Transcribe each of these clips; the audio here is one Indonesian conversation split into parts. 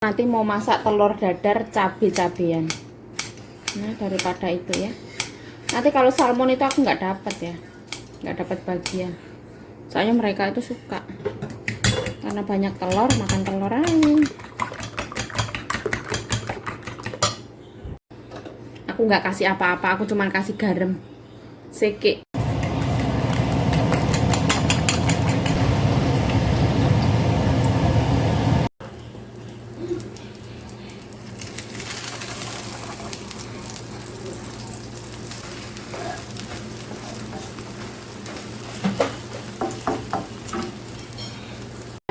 Nanti mau masak telur dadar cabe-cabean. Nah, daripada itu ya. Nanti kalau salmon itu aku nggak dapat ya, nggak dapat bagian. Soalnya mereka itu suka karena banyak telur, makan telur aja. Aku nggak kasih apa-apa, aku cuman kasih garam sedikit.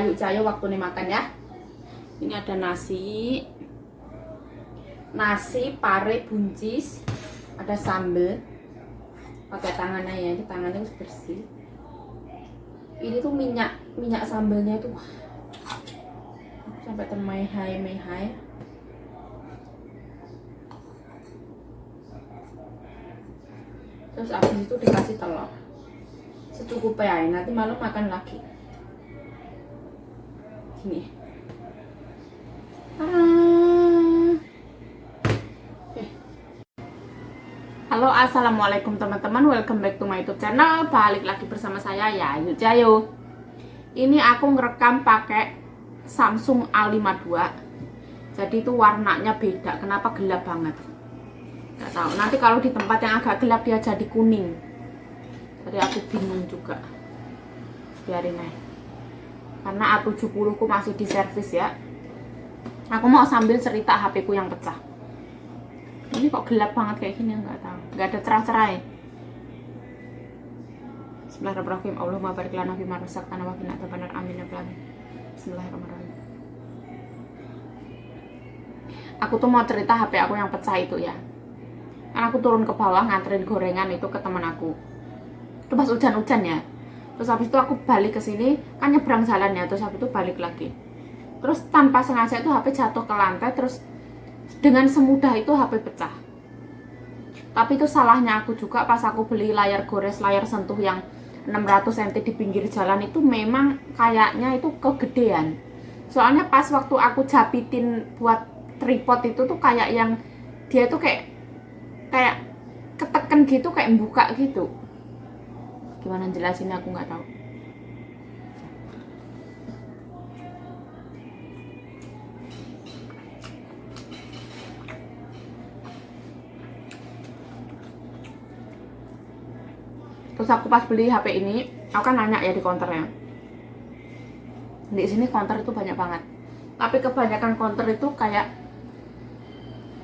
Ayo cayo waktu nih makan ya. Ini ada nasi pare buncis, ada sambel. Pakai tangannya ya, ini tangannya harus bersih. Ini tuh minyak sambelnya itu wah, sampai termehai-mehai. Terus habis itu dikasih telur secukupnya ya, nanti malam makan lagi. Gini. Halo, assalamualaikum teman-teman, welcome back to my YouTube channel. Balik lagi bersama saya ya, Ayu Cayo. Ini aku ngerekam pakai Samsung A52. Jadi itu warnanya beda. Kenapa gelap banget? Gak tahu. Nanti kalau di tempat yang agak gelap dia jadi kuning. Jadi aku bingung juga. Biarin aja. Karena A70 ku masih di servis ya. Aku mau sambil cerita HP ku yang pecah. Ini kok gelap banget kayak gini, nggak tahu. Nggak ada cerah-cerah ya. Bismillahirrahmanirrahim. Allahumma barik lana fi ma razaqtana wa qina adzabannar. Amin ya rabbal alamin. Bismillahirrahmanirrahim. Aku tuh mau cerita HP aku yang pecah itu ya. Kan aku turun ke bawah nganterin gorengan itu ke teman aku. Itu pas hujan-hujan ya. Terus habis itu aku balik ke sini, kan nyebrang jalan ya. Terus habis itu balik lagi. Terus tanpa sengaja itu HP jatuh ke lantai, terus dengan semudah itu HP pecah. Tapi itu salahnya aku juga pas aku beli layar gores, layar sentuh yang 600 cm di pinggir jalan itu memang kayaknya itu kegedean. Soalnya pas waktu aku japitin buat tripod itu tuh kayak yang dia tuh kayak keteken gitu, kayak buka gitu. Gimana jelasinnya aku nggak tahu. Terus aku pas beli HP ini, aku kan nanya ya di counternya. Di sini counter itu banyak banget. Tapi kebanyakan counter itu kayak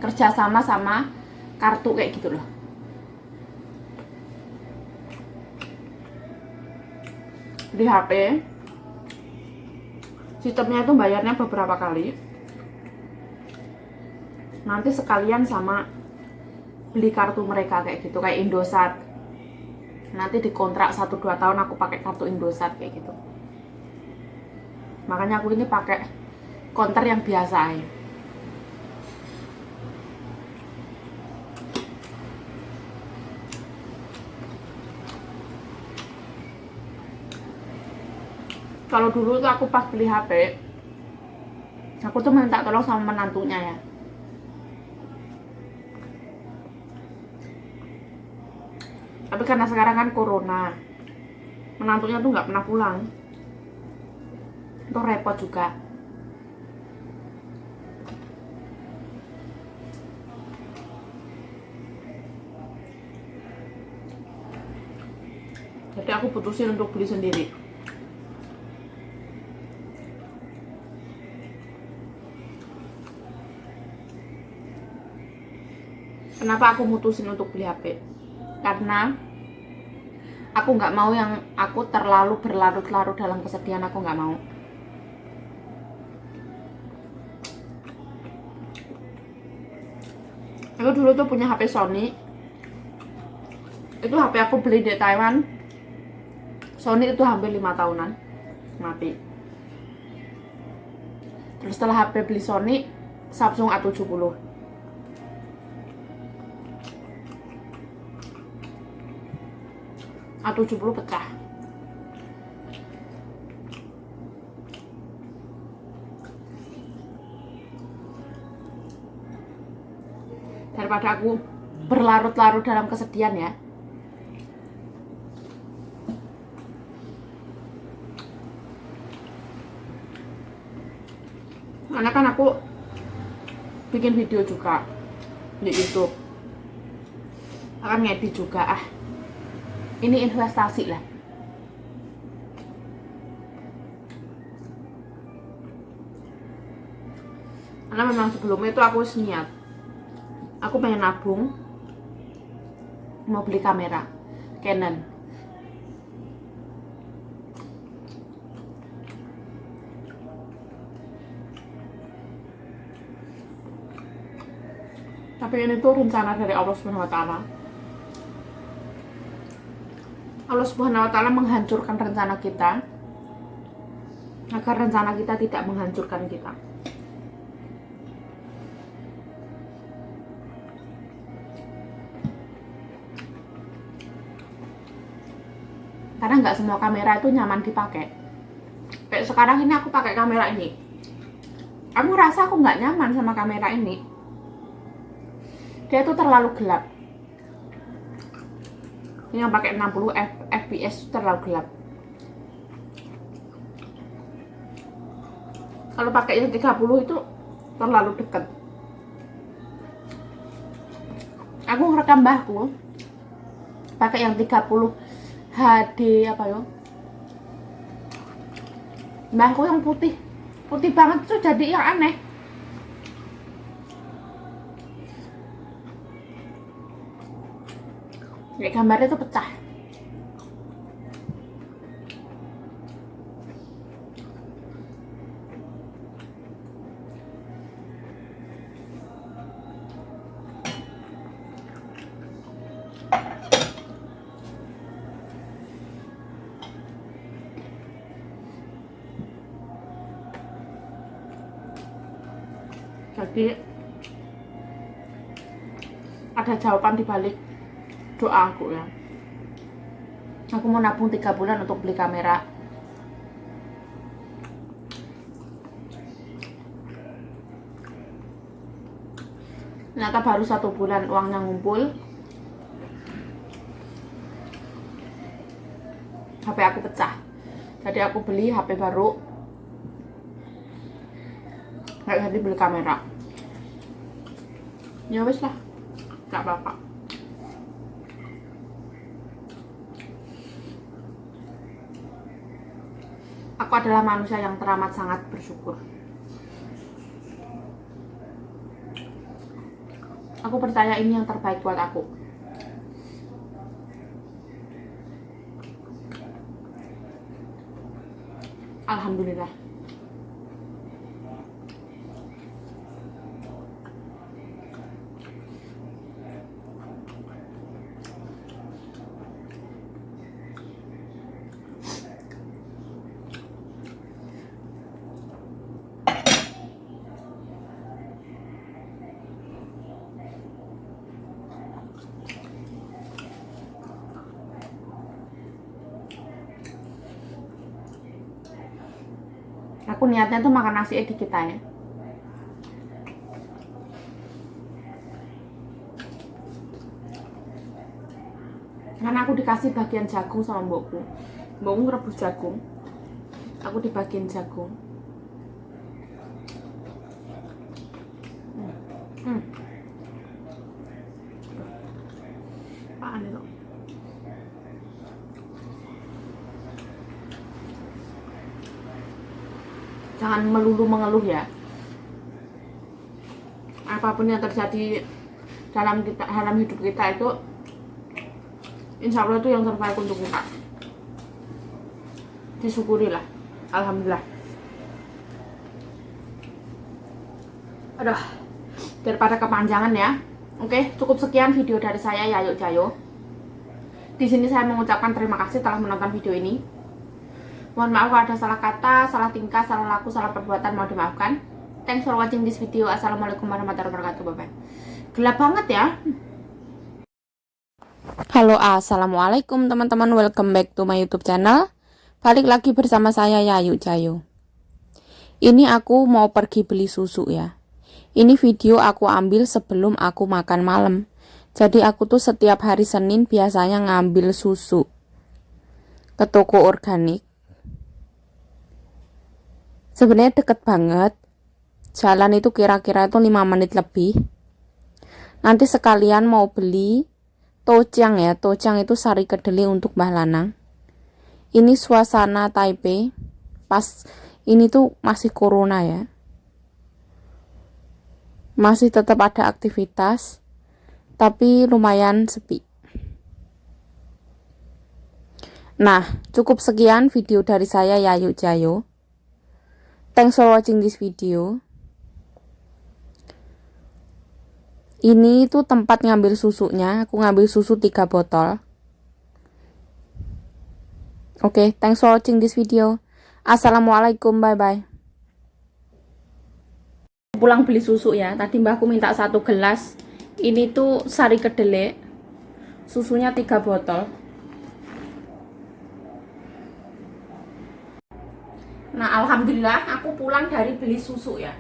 kerjasama sama kartu kayak gitu loh. Di HP sistemnya itu bayarnya beberapa kali. Nanti sekalian sama beli kartu mereka kayak gitu, kayak Indosat. Nanti dikontrak 1-2 tahun aku pakai kartu Indosat kayak gitu. Makanya aku ini pakai counter yang biasa ya. Kalau dulu tuh aku pas beli HP, aku tuh minta tolong sama menantunya ya. Tapi karena sekarang kan corona, menantunya tuh nggak pernah pulang. Itu repot juga. Jadi aku putusin untuk beli sendiri. Kenapa aku mutusin untuk beli HP? Karena aku nggak mau yang aku terlalu berlarut-larut dalam kesedihan, aku nggak mau. Aku dulu tuh punya HP Sony. Itu HP aku beli di Taiwan. Sony itu hampir 5 tahunan mati. Terus setelah HP beli Sony, Samsung A70. A70 pecah. daripada aku berlarut-larut dalam kesedihan ya. Karena kan aku bikin video juga di YouTube, akan ngedit juga. Ini investasi lah. Karena memang sebelumnya itu aku niat, aku pengen nabung mau beli kamera Canon. Tapi ini tuh rencana dari Allah Subhanahu wa Ta'ala. Allah Subhanahu wa Ta'ala menghancurkan rencana kita agar rencana kita tidak menghancurkan kita. Karena nggak semua kamera itu nyaman dipakai. Kayak sekarang ini aku pakai kamera ini, aku ngerasa aku nggak nyaman sama kamera ini. Dia tuh terlalu gelap. Ini yang pakai 60 fps terlalu gelap. Kalau pakai yang 30 itu terlalu dekat. Aku ngerekam mbahku pakai yang 30 HD apa yo? Mbahku yang putih banget tuh jadi yang aneh. Kayak gambarnya tuh pecah. Jadi ada jawaban dibalik doa aku ya. Aku mau nabung 3 bulan untuk beli kamera. Ternyata baru 1 bulan uangnya ngumpul, HP aku pecah. Jadi aku beli HP baru, nggak jadi beli kamera. Ya wes lah, nggak apa-apa. Aku adalah manusia yang teramat sangat bersyukur. Aku percaya ini yang terbaik buat aku. Alhamdulillah. Aku niatnya tuh makan nasi dikit aja. Karena aku dikasih bagian jagung sama mbokku. Mbokku ngerebus jagung, aku dibagiin jagung. Apaan itu? Jangan melulu mengeluh ya. Apapun yang terjadi dalam hidup kita itu, insya Allah itu yang terbaik untuk kita. Disyukurilah. Alhamdulillah. Aduh, daripada kepanjangan ya. Oke, cukup sekian video dari saya Yayu Jayo. Di sini saya mengucapkan terima kasih telah menonton video ini. Mohon maaf kalau ada salah kata, salah tingkah, salah laku, salah perbuatan, mau dimaafkan. Thanks for watching this video. Assalamualaikum warahmatullahi wabarakatuh. Bye-bye. Gelap banget ya. Halo, assalamualaikum teman-teman. Welcome back to my YouTube channel. Balik lagi bersama saya Yayu Jayo. Ini aku mau pergi beli susu ya. Ini video aku ambil sebelum aku makan malam. Jadi aku tuh setiap hari Senin biasanya ngambil susu ke toko organik. Sebenarnya deket banget. Jalan itu kira-kira itu 5 menit lebih. Nanti sekalian mau beli tojang ya. Tojang itu sari kedelai untuk Mbah Lanang. Ini suasana Taipei. Pas ini tuh masih corona ya. Masih tetap ada aktivitas. Tapi lumayan sepi. Nah, cukup sekian video dari saya Yayu Jayo. Thanks for watching this video. Ini tuh tempat ngambil susunya. Aku ngambil susu 3 botol. Oke, thanks for watching this video. Assalamualaikum, bye-bye. Pulang beli susu ya. Tadi mbahku minta 1 gelas. Ini tuh sari kedelai. Susunya 3 botol. Nah, alhamdulillah aku pulang dari beli susu ya.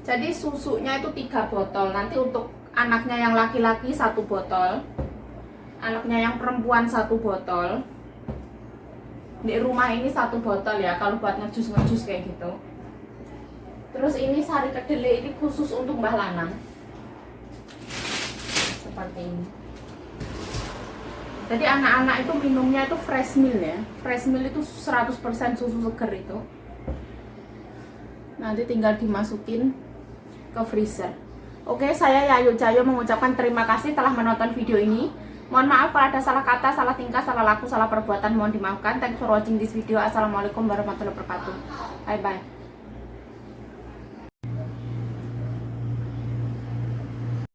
Jadi susunya itu 3 botol. Nanti untuk anaknya yang laki-laki 1 botol. Anaknya yang perempuan 1 botol. Di rumah ini 1 botol ya, kalau buat ngejus kayak gitu. Terus ini sari kedelai ini khusus untuk Mbah Lanang. Seperti ini. Jadi anak-anak itu minumnya itu fresh milk ya. Fresh milk itu 100% susu seger itu. Nanti tinggal dimasukin ke freezer. Oke, saya Yayu Jayo mengucapkan terima kasih telah menonton video ini. Mohon maaf kalau ada salah kata, salah tingkah, salah laku, salah perbuatan, mohon dimaafkan. Thanks for watching this video. Assalamualaikum warahmatullahi wabarakatuh. Bye bye.